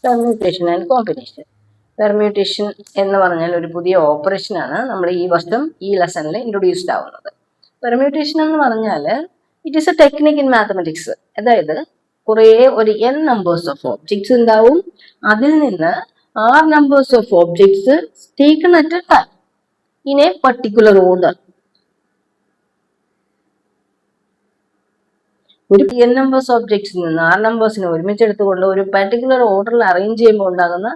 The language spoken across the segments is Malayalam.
Permutation and combination. പെർമ്യൂട്ടേഷൻ എന്ന് പറഞ്ഞാൽ ഒരു പുതിയ ഓപ്പറേഷനാണ് നമ്മൾ ഈ വർഷം ഈ ലെസണിൽ ഇൻട്രൊഡ്യൂസ്ഡ് ആവുന്നത്. പെർമ്യൂട്ടേഷൻ എന്ന് പറഞ്ഞാൽ it is A technique in mathematics. അതായത് കുറേ ഒരു n നമ്പേഴ്സ് ഓഫ് ഓബ്ജക്ട്സ് ഉണ്ടാവും. അതിൽ നിന്ന് r numbers of objects taken at a time in A particular order. ഒരു n നമ്പേഴ്സ് ഓബ്ജക്ട്സിൽ നിന്ന് r നമ്പേഴ്സിനെ ഒരുമിച്ച് എടുത്തുകൊണ്ട് ഒരു പർട്ടിക്കുലർ ഓർഡറിൽ അറേഞ്ച് ചെയ്യുമ്പോൾ ഉണ്ടാകുന്ന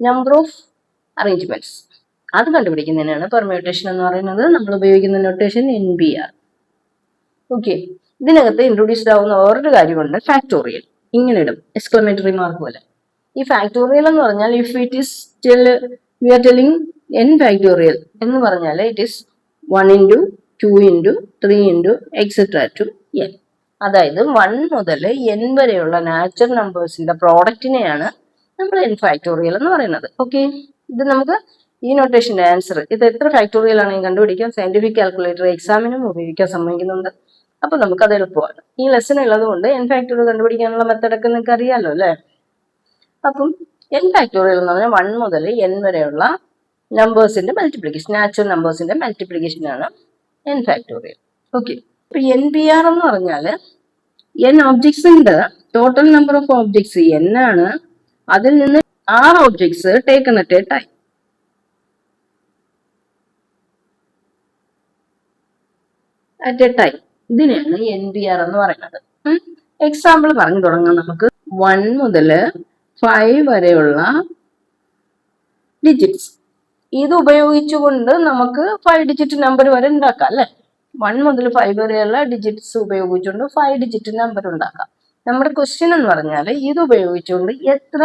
നമ്പർ ഓഫ് അറേഞ്ച്മെന്റ്സ് അത് കണ്ടുപിടിക്കുന്നതിനാണ് പെർമ്യൂട്ടേഷൻ എന്ന് പറയുന്നത്. നമ്മൾ ഉപയോഗിക്കുന്ന നൊട്ടേഷൻ NBR. ഓക്കെ, ഇതിനകത്ത് ഇൻട്രൊഡ്യൂസ്ഡ് ആവുന്ന വേറൊരു കാര്യമുണ്ട്, ഫാക്ടോറിയൽ. ഇങ്ങനെ ഇടും, എക്സ്ക്ലമേറ്ററി മാർക്ക് പോലെ. ഈ ഫാക്ടോറിയൽ എന്ന് പറഞ്ഞാൽ if it is we are telling n factorial എന്ന് പറഞ്ഞാൽ it is 1 into 2 into 3 into etc to n. അതായത് 1 മുതൽ n വരെയുള്ള നാച്ചുറൽ നമ്പേഴ്സിന്റെ പ്രോഡക്റ്റിനെയാണ് നമ്മൾ n ഫാക്ടോറിയൽ എന്ന് പറയുന്നത്. ഓക്കെ, ഇത് നമുക്ക് ഈ നൊട്ടേഷന്റെ ആൻസർ ഇത് എത്ര ഫാക്ടോറിയൽ ആണെങ്കിൽ കണ്ടുപിടിക്കാം. സയന്റിഫിക് കാൽക്കുലേറ്റർ എക്സാമിനും ഉപയോഗിക്കാൻ സമ്മതിക്കുന്നുണ്ട്. അപ്പൊ നമുക്ക് അത് എളുപ്പമാണ്. ഈ ലെസൺ ഉള്ളത് കൊണ്ട് n ഫാക്ടോറിയൽ കണ്ടുപിടിക്കാനുള്ള മെത്തഡൊക്കെ നിങ്ങൾക്ക് അറിയാലോ അല്ലെ. അപ്പം n ഫാക്ടോറിയൽ എന്ന് പറഞ്ഞാൽ 1 മുതൽ n വരെയുള്ള നമ്പേഴ്സിന്റെ മൾട്ടിപ്ലിക്കേഷൻ, നാച്ചുറൽ നമ്പേഴ്സിന്റെ മൾട്ടിപ്ലിക്കേഷൻ ആണ് n ഫാക്ടോറിയൽ. ഓക്കെ, ഇപ്പൊ NBR എന്ന് പറഞ്ഞാൽ n ഓബ്ജക്ട്സ് ഉണ്ട്, total number of objects n ആണ്, അതിൽ നിന്ന് r objects taken at a time. At a time ഇതിനെയാണ് NBR എന്ന് പറയുന്നത്. എക്സാമ്പിൾ പറഞ്ഞു തുടങ്ങാം നമുക്ക്. 1 മുതൽ 5 വരെയുള്ള ഡിജിറ്റ്സ് ഇത് ഉപയോഗിച്ചുകൊണ്ട് നമുക്ക് 5 ഡിജിറ്റ് നമ്പർ വരെ ഉണ്ടാക്കാം അല്ലെ. 1 മുതൽ 5 വരെയുള്ള ഡിജിറ്റ്സ് ഉപയോഗിച്ചുകൊണ്ട് 5 ഡിജിറ്റ് നമ്പർ ഉണ്ടാക്കാം. നമ്മുടെ ക്വസ്റ്റ്യൻ എന്ന് പറഞ്ഞാൽ ഇത് ഉപയോഗിച്ചുകൊണ്ട് എത്ര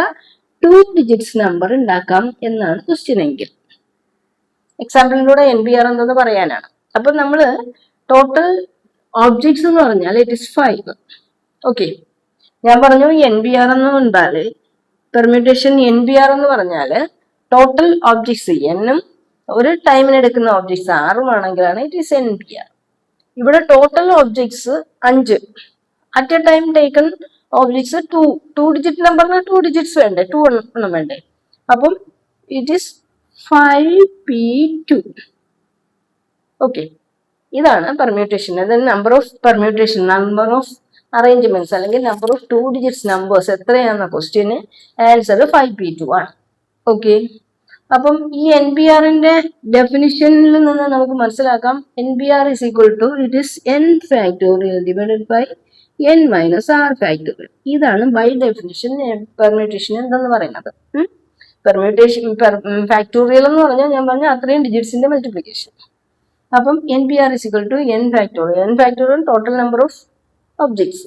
2 ഡിജിറ്റ്സ് നമ്പർ ഉണ്ടാക്കാം എന്നാണ് ക്വസ്റ്റ്യൻ എങ്കിൽ. എക്സാമ്പിളിലൂടെ NBR എന്തെന്ന് പറയാനാണ്. അപ്പൊ നമ്മള് ടോട്ടൽ ഓബ്ജക്ട്സ് എന്ന് പറഞ്ഞാൽ ഇറ്റ് ഇസ് 5. ഓക്കെ, ഞാൻ പറഞ്ഞു NBR എന്ന് ഉണ്ടാല് പെർമ്യൂട്ടേഷൻ NBR എന്ന് പറഞ്ഞാല് ടോട്ടൽ ഓബ്ജക്ട്സ് n-ഉം ഒരു ടൈമിന് എടുക്കുന്ന ഓബ്ജക്ട്സ് 6 ആണെങ്കിലാണ് ഇറ്റ് ഈസ് NBR. ഇവിടെ total objects 5, at a time taken objects 2 digit നമ്പറിന് 2 ഡിജിറ്റ്സ് വേണ്ടേ, 2 എണ്ണം വേണ്ടേ. അപ്പം ഇറ്റ് ഈസ് 5p2. ഓക്കെ, ഇതാണ് പെർമ്യൂട്ടേഷൻ. അതായത് number of permutation, number of arrangements അല്ലെങ്കിൽ നമ്പർ ഓഫ് 2 ഡിജിറ്റ്സ് നമ്പേഴ്സ് എത്രയാണെന്ന ക്വസ്റ്റ്യന് ആൻസർ 5p2 ആണ്. ഓക്കെ, അപ്പം ഈ NBRന്റെ ഡെഫിനിഷനിൽ നിന്ന് നമുക്ക് മനസ്സിലാക്കാം NBR is equal to it is n factorial divided by n minus r factorial. ഇതാണ് ബൈ ഡെഫിനിഷൻ പെർമ്യൂട്ടേഷൻ എന്തെന്ന് പറയുന്നത്. പെർമ്യൂട്ടേഷൻ ഫാക്ടോറിയൽ എന്ന് പറഞ്ഞാൽ ഞാൻ പറഞ്ഞ അത്രയും ഡിജിറ്റ്സിന്റെ മൾട്ടിപ്ലിക്കേഷൻ. അപ്പം NBR is equal to n factorial. n factorial total number of objects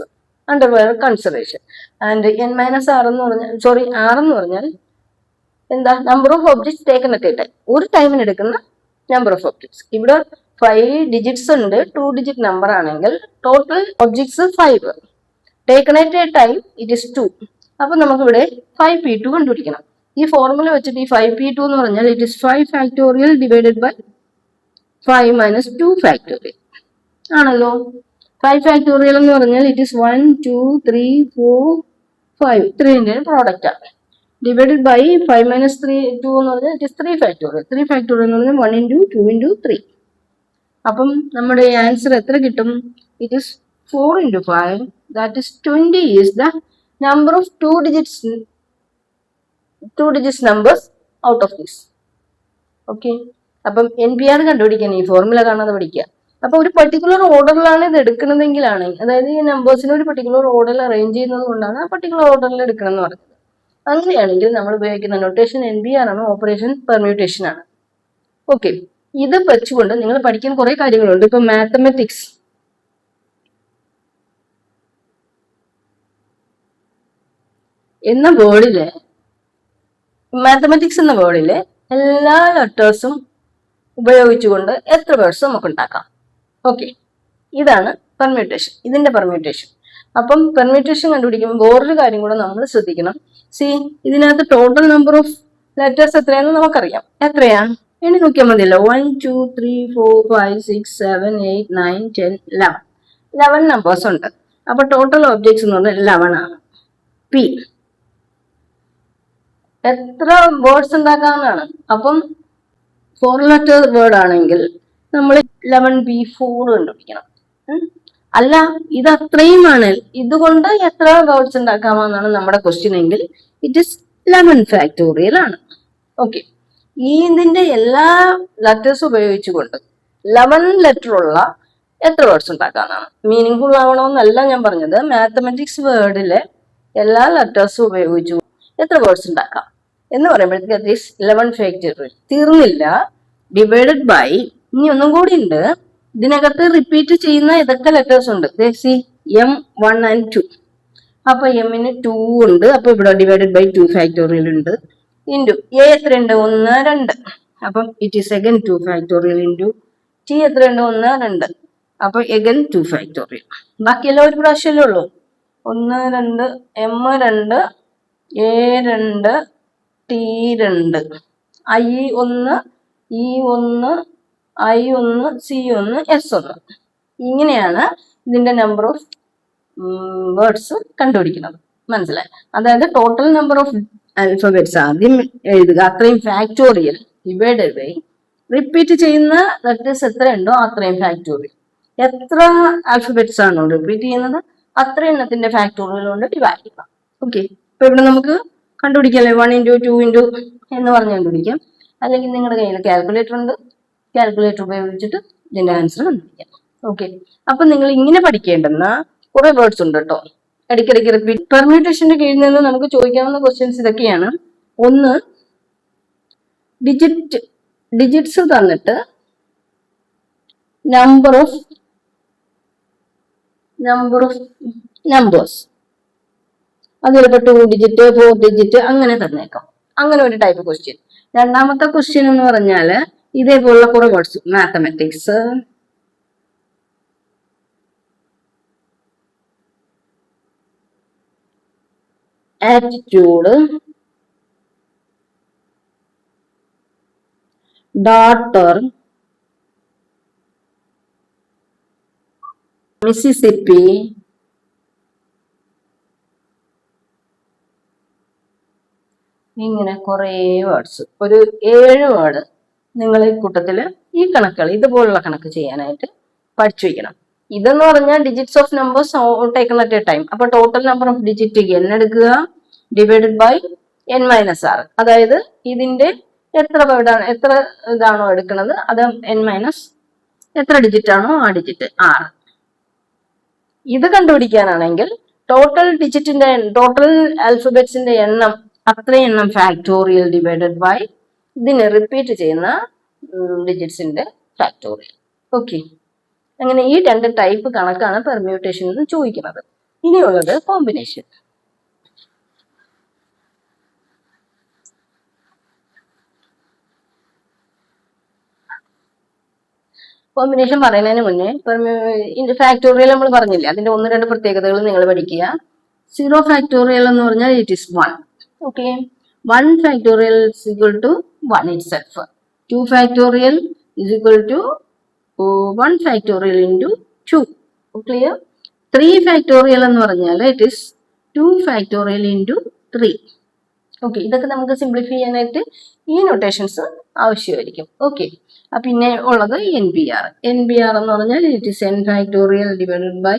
under consideration and n minus r എന്ന് പറഞ്ഞാൽ r എന്ന് പറഞ്ഞാൽ എന്താ, number of objects taken at a time, ഒരു ടൈമിന് എടുക്കുന്ന നമ്പർ ഓഫ് ഓബ്ജക്ട്സ്. ഇവിടെ 5 ഡിജിറ്റ്സ് ഉണ്ട്, 2 ഡിജിറ്റ് നമ്പർ ആണെങ്കിൽ total objects 5, taken at a time it is 2. അപ്പൊ നമുക്ക് ഇവിടെ 5p2 കണ്ടുപിടിക്കണം. ഈ ഫോർമുല വെച്ചിട്ട് ഈ 5p2 എന്ന് പറഞ്ഞാൽ it is 5 factorial divided by 5 minus 2 factorial ആണല്ലോ. 5 ഫാക്ടോറിയൽ എന്ന് പറഞ്ഞാൽ ഇറ്റ് ഇസ് 1 2 3 4 5, 3ന്റെ പ്രോഡക്റ്റ് ആണ്. ഡിവൈഡഡ് ബൈ 5 minus 3 2 എന്ന് പറഞ്ഞാൽ ഇറ്റ് ഇസ് 3 ഫാക്ടോറിയൽ. 3 ഫാക്ടോറിയൽ എന്ന് പറഞ്ഞാൽ 1 into 2 into 3. അപ്പം നമ്മുടെ ആൻസർ എത്ര കിട്ടും? It is 4 into 5, that is 20 is the number of 2 digits numbers out of this. Okay, അപ്പം NBR കണ്ടുപിടിക്കാൻ ഈ ഫോർമുല കാണാതെ പഠിക്കുക. അപ്പൊ ഒരു പർട്ടിക്കുലർ ഓർഡറിലാണ് ഇത് എടുക്കുന്നതെങ്കിലാണ്, അതായത് ഈ നമ്പേഴ്സിന് ഒരു പർട്ടിക്കുലർ ഓർഡറിൽ അറേഞ്ച് ചെയ്യുന്നത് കൊണ്ടാണ് ആ പർട്ടിക്കുലർ ഓർഡറിൽ എടുക്കണം എന്ന് പറയുന്നത്. അങ്ങനെയാണെങ്കിൽ നമ്മൾ ഉപയോഗിക്കുന്ന നൊട്ടേഷൻ NBR ആണ്, ഓപ്പറേഷൻ പെർമ്യൂട്ടേഷൻ ആണ്. ഓക്കെ, ഇത് വെച്ചുകൊണ്ട് നിങ്ങൾ പഠിക്കുന്ന കുറെ കാര്യങ്ങളുണ്ട്. ഇപ്പൊ മാത്തമെറ്റിക്സ് എന്ന വേർഡില്, മാത്തമെറ്റിക്സ് എന്ന വേർഡില് എല്ലാ ലെറ്റേഴ്സും ഉപയോഗിച്ചുകൊണ്ട് എത്ര വേർഡ്സ് നമുക്ക് ഉണ്ടാക്കാം. ഓക്കെ, ഇതാണ് പെർമ്യൂട്ടേഷൻ, ഇതിന്റെ പെർമ്യൂട്ടേഷൻ. അപ്പം പെർമ്യൂട്ടേഷൻ കണ്ടുപിടിക്കുമ്പോൾ വേറൊരു കാര്യം കൂടെ നമ്മൾ ശ്രദ്ധിക്കണം. ഇതിനകത്ത് ടോട്ടൽ നമ്പർ ഓഫ് ലെറ്റേഴ്സ് എത്രയാണെന്ന് നമുക്കറിയാം. എത്രയാ എണ്ണി നോക്കിയാൽ മതിയല്ലോ. 1 2 3 4 5 6 7 8 9 10 11 നമ്പേഴ്സ് ഉണ്ട്. അപ്പൊ ടോട്ടൽ ഓബ്ജക്ട്സ് എന്ന് പറഞ്ഞാൽ 11 ആണ്. P എത്ര വേർഡ്സ് ഉണ്ടാക്കാവുന്നതാണ്. അപ്പം 4 ലെറ്റർ വേർഡ് ആണെങ്കിൽ നമ്മൾ 11B4 കണ്ടുപിടിക്കണം. അല്ല, ഇത് അത്രയുമാണ്, ഇതുകൊണ്ട് എത്ര വേർഡ്സ് ഉണ്ടാക്കാമെന്നാണ് നമ്മുടെ ക്വസ്റ്റ്യൻ എങ്കിൽ ഇറ്റ് ഇസ് 11 ഫാക്ടോറിയൽ ആണ്. ഓക്കെ, ഇതിന്റെ എല്ലാ ലെറ്റേഴ്സ് ഉപയോഗിച്ചുകൊണ്ട് 11 ലെറ്റർ ഉള്ള എത്ര വേർഡ്സ് ഉണ്ടാക്കാന്നാണ്. മീനിങ് ഫുൾ ആവണമെന്നല്ല ഞാൻ പറഞ്ഞത്, മാത്തമെറ്റിക്സ് വേർഡിലെ എല്ലാ ലെറ്റേഴ്സും ഉപയോഗിച്ചു എത്ര വേർഡ്സ് ഉണ്ടാക്കാം എന്ന് പറയുമ്പോഴത്തേക്ക് 11 ഫാക്ടോറിയൽ. തീർന്നില്ല, ഡിവൈഡഡ് ബൈ, ഇനി ഒന്നും കൂടി ഉണ്ട്. ഇതിനകത്ത് റിപ്പീറ്റ് ചെയ്യുന്ന ഇതൊക്കെ ലെറ്റേഴ്സ് ഉണ്ട്. M1 and 2. അപ്പൊ എമ്മിന് 2 ഉണ്ട്, അപ്പൊ ഇവിടെ ഡിവൈഡഡ് ബൈ 2 ഫാക്ടോറിയൽ ഉണ്ട്. ഇൻറ്റു എ എത്രയുണ്ട്? 1, 2. അപ്പം it is again 2 factorial into T എത്രയുണ്ട്? 1, 2. അപ്പൊ അഗൈൻ 2 ഫാക്ടോറിയൽ. ബാക്കിയെല്ലാം ഒരു പ്രാവശ്യമല്ലേ ഉള്ളൂ. 1, 2, M2, A2, T2, I1, E1, I1, C1, S1. ഇങ്ങനെയാണ് ഇതിന്റെ നമ്പർ ഓഫ് വേർഡ്സ് കണ്ടുപിടിക്കുന്നത്. മനസ്സിലായി? അതായത് ടോട്ടൽ നമ്പർ ഓഫ് ആൽഫബറ്റ്സ് ആദ്യം എഴുതുക, അത്രയും ഫാക്ടോറിയൽ, ഡിവൈഡഡ് ബൈ റിപ്പീറ്റ് ചെയ്യുന്ന ലെറ്റേഴ്സ് എത്രയുണ്ടോ അത്രയും ഫാക്ടോറിയൽ. എത്ര ആൽഫബറ്റ്സ് ആണോ റിപ്പീറ്റ് ചെയ്യുന്നത് അത്ര എണ്ണത്തിന്റെ ഫാക്ടോറിയൽ കൊണ്ട് ഡിവൈഡ് ചെയ്യാം. ഓക്കെ, ഇപ്പൊ ഇവിടെ നമുക്ക് കണ്ടുപിടിക്കാല്ലേ, 1 into 2 into എന്ന് പറഞ്ഞ് കണ്ടുപിടിക്കാം. അല്ലെങ്കിൽ നിങ്ങളുടെ കയ്യിൽ കാൽക്കുലേറ്റർ ഉണ്ട്, കാൽക്കുലേറ്റർ ഉപയോഗിച്ചിട്ട് ഇതിന്റെ ആൻസർ കണ്ടുപിടിക്കാം. ഓക്കെ, അപ്പൊ നിങ്ങൾ ഇങ്ങനെ പഠിക്കേണ്ടുന്ന കുറെ വേർഡ്സ് ഉണ്ട് കേട്ടോ. ഇടയ്ക്കിടയ്ക്ക് റിപ്പീറ്റ്. പെർമ്യൂട്ടേഷന്റെ കീഴിൽ നിന്ന് നമുക്ക് ചോദിക്കാവുന്ന ക്വസ്റ്റ്യൻസ് ഇതൊക്കെയാണ്. ഒന്ന്, ഡിജിറ്റ്സ് തന്നിട്ട് നമ്പർ ഓഫ് നമ്പേഴ്സ്, അത് ചിലപ്പോൾ 2 ഡിജിറ്റ് 4 ഡിജിറ്റ് അങ്ങനെ തന്നേക്കാം. അങ്ങനെ ഒരു ടൈപ്പ് ക്വസ്റ്റ്യൻ. രണ്ടാമത്തെ ക്വസ്റ്റ്യൻ എന്ന് പറഞ്ഞാല് ഇതേപോലുള്ള കുറെ words, mathematics, attitude, daughter, Mississippi, ഇങ്ങനെ കുറെ വേർഡ്സ്, ഒരു 7 വേർഡ് നിങ്ങൾ ഈ കൂട്ടത്തില് ഈ കണക്കുകൾ ഇതുപോലുള്ള കണക്ക് ചെയ്യാനായിട്ട് പഠിച്ചു വയ്ക്കണം. ഇതെന്ന് പറഞ്ഞാൽ digits of numbers taken at a time. അപ്പൊ total number of digit n എടുക്കുക, ഡിവൈഡഡ് ബൈ n-r. അതായത് ഇതിന്റെ എത്ര വേർഡാണ്, എത്ര ഇതാണോ എടുക്കുന്നത് അത് n- എത്ര ഡിജിറ്റ് ആണോ ആ ഡിജിറ്റ് r. ഇത് കണ്ടുപിടിക്കാനാണെങ്കിൽ ടോട്ടൽ ആൽഫബറ്റ്സിന്റെ എണ്ണം, അത്രയും എണ്ണം ഫാക്ടോറിയൽ ഡിവൈഡഡ് ബൈ ഇതിനെ റിപ്പീറ്റ് ചെയ്യുന്ന ഡിജിറ്റ്സിന്റെ ഫാക്ടോറിയൽ. ഓക്കെ, അങ്ങനെ ഈ 2 ടൈപ്പ് കണക്കാണ് പെർമ്യൂട്ടേഷൻ എന്ന് ചോദിക്കുന്നത്. ഇനിയുള്ളത് കോമ്പിനേഷൻ. കോമ്പിനേഷൻ പറയുന്നതിന് മുന്നേ ഫാക്ടോറിയൽ നമ്മൾ പറഞ്ഞില്ലേ, അതിന്റെ 1-2 പ്രത്യേകതകൾ നിങ്ങൾ പഠിക്കുക. 0 ഫാക്ടോറിയൽ എന്ന് പറഞ്ഞാൽ it is 1. Okay, 1 factorial is equal to 1 itself. 2 factorial is equal to 1 factorial into 2. Clear? 3 factorial എന്ന് പറഞ്ഞാൽ it is 2 factorial into 3. Okay, ഇതൊക്കെ നമുക്ക് സിംപ്ലിഫൈ ചെയ്യാനായിട്ട് ഈ നൊട്ടേഷൻസ് ആവശ്യമായിരിക്കും. ഓക്കെ, പിന്നെ ഉള്ളത് NBR. NBR എന്ന് പറഞ്ഞാൽ it is n factorial divided by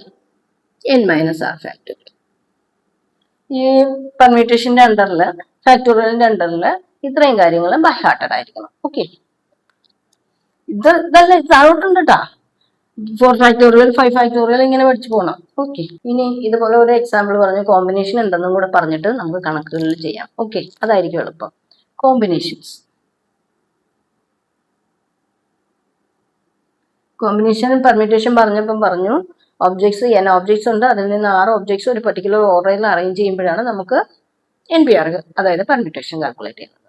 n-r factorial. ഈ പെർമ്യൂട്ടേഷന്റെ അണ്ടറില്, ഫാക്ടോറിയലിന്റെ അണ്ടറില് ഇത്രയും കാര്യങ്ങൾ ബൈ ഹാർട്ടഡ് ആയിരിക്കണം. ഓക്കെ, ഇതല്ല താഴോട്ടുണ്ട് കേട്ടാ. 4 ഫാക്ടോറിയൽ 5 ഫാക്ടോറിയൽ ഇങ്ങനെ പഠിച്ചു പോകണം. ഓക്കെ, ഇനി ഇതുപോലെ ഒരു എക്സാമ്പിൾ പറഞ്ഞ് കോമ്പിനേഷൻ ഉണ്ടെന്നും കൂടെ പറഞ്ഞിട്ട് നമുക്ക് കണക്കുകളിൽ ചെയ്യാം. ഓക്കെ, അതായിരിക്കും എളുപ്പം. കോമ്പിനേഷൻ പെർമ്യൂട്ടേഷൻ പറഞ്ഞപ്പം പറഞ്ഞു ഒബ്ജക്ട്സ് n ഒബ്ജക്ട്സ് ഉണ്ട്, അതിൽ നിന്ന് 6 ഒബ്ജക്ട്സ് ഒരു പർട്ടിക്കുലർ ഓർഡറിൽ അറേഞ്ച് ചെയ്യുമ്പോഴാണ് നമുക്ക് NBR അതായത് പെർമ്യൂട്ടേഷൻ കാൽക്കുലേറ്റ് ചെയ്യുന്നത്.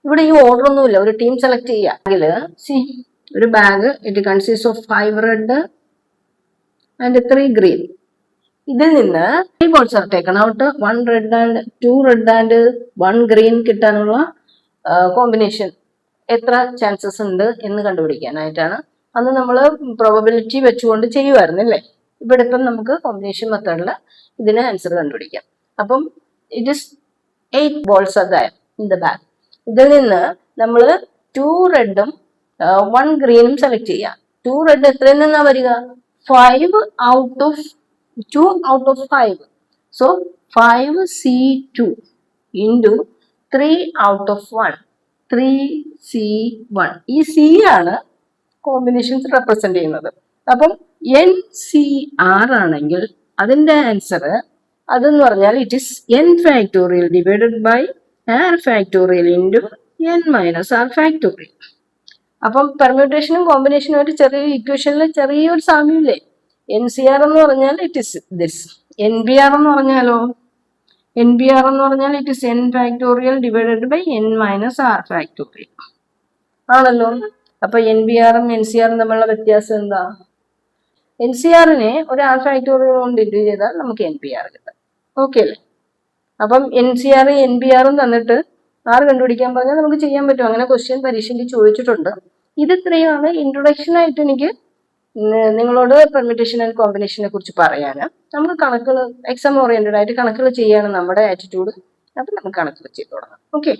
ഇവിടെ ഈ ഓർഡർ ഒന്നുമില്ല, ഒരു ടീം സെലക്ട് ചെയ്യുക. ഒരു bag, it consist of 5 red and 3 green. ഇതിൽ നിന്ന് 3 balls are taken out, 1 red and 2 red and 1 green കിട്ടാനുള്ള കോമ്പിനേഷൻ എത്ര ചാൻസസ് ഉണ്ട് എന്ന് കണ്ടുപിടിക്കാനായിട്ടാണ്. അന്ന് നമ്മൾ പ്രോബബിലിറ്റി വെച്ചുകൊണ്ട് ചെയ്യുമായിരുന്നല്ലേ. ഇവിടെ ഇപ്പം നമുക്ക് കോമ്പിനേഷൻ മെത്തേഡിൽ ഇതിന് ആൻസർ കണ്ടുപിടിക്കാം. അപ്പം it is 8 balls are there. In the bag. ഇതിൽ നിന്ന് നമ്മൾ 2 റെഡും 1 ഗ്രീനും സെലക്ട് ചെയ്യാം. 2 റെഡ് എത്രയിൽ നിന്നാ വരിക? 5 out of 2 out of 5. So 5C2 into 3 out of 1, 3C1. ഈ C ആണ് കോമ്പിനേഷൻസ് റെപ്രസെന്റ് ചെയ്യുന്നത്. അപ്പം NCR ആണെങ്കിൽ അതിന്റെ ആൻസർ അതെന്ന് പറഞ്ഞാൽ it is n factorial divided by r factorial into n minus r factorial. അപ്പം പെർമ്യൂട്ടേഷനും കോമ്പിനേഷനും ആയിട്ട് ചെറിയ ഇക്വേഷനിൽ ചെറിയൊരു സാമ്യമില്ലേ? NCR എന്ന് പറഞ്ഞാൽ ഇറ്റ് ഇസ് ദിസ്. NBR എന്ന് പറഞ്ഞാലോ, NBR എന്ന് പറഞ്ഞാൽ it is n factorial divided by n minus r factorial ആണല്ലോ. അപ്പൊ NBRും NCRും തമ്മിലുള്ള വ്യത്യാസം എന്താ? NCRനെ ഒരു r ഫാക്ടോറിയൽ കൊണ്ട് ഇൻറ്റു ചെയ്താൽ നമുക്ക് NBR കിട്ടും. ഓക്കെ അല്ലേ? അപ്പം NCR NBRും തന്നിട്ട് r കണ്ടുപിടിക്കാൻ പറഞ്ഞാൽ നമുക്ക് ചെയ്യാൻ പറ്റും. അങ്ങനെ ക്വസ്റ്റ്യൻ പരീക്ഷയ്ക്ക് ചോദിച്ചിട്ടുണ്ട്. ഇത് ഇത്രയാണ് ഇൻട്രൊഡക്ഷൻ ആയിട്ട് എനിക്ക് നിങ്ങളോട് പെർമ്യൂട്ടേഷൻ ആൻഡ് കോമ്പിനേഷനെ കുറിച്ച് പറയാന്. നമുക്ക് കണക്കുകൾ എക്സാം ഓറിയന്റഡ് ആയിട്ട് കണക്കുകൾ ചെയ്യാണ് നമ്മുടെ ആറ്റിറ്റ്യൂഡ്. അപ്പൊ നമുക്ക് കണക്കുകൾ ചെയ്തു തുടങ്ങാം. ഓക്കെ.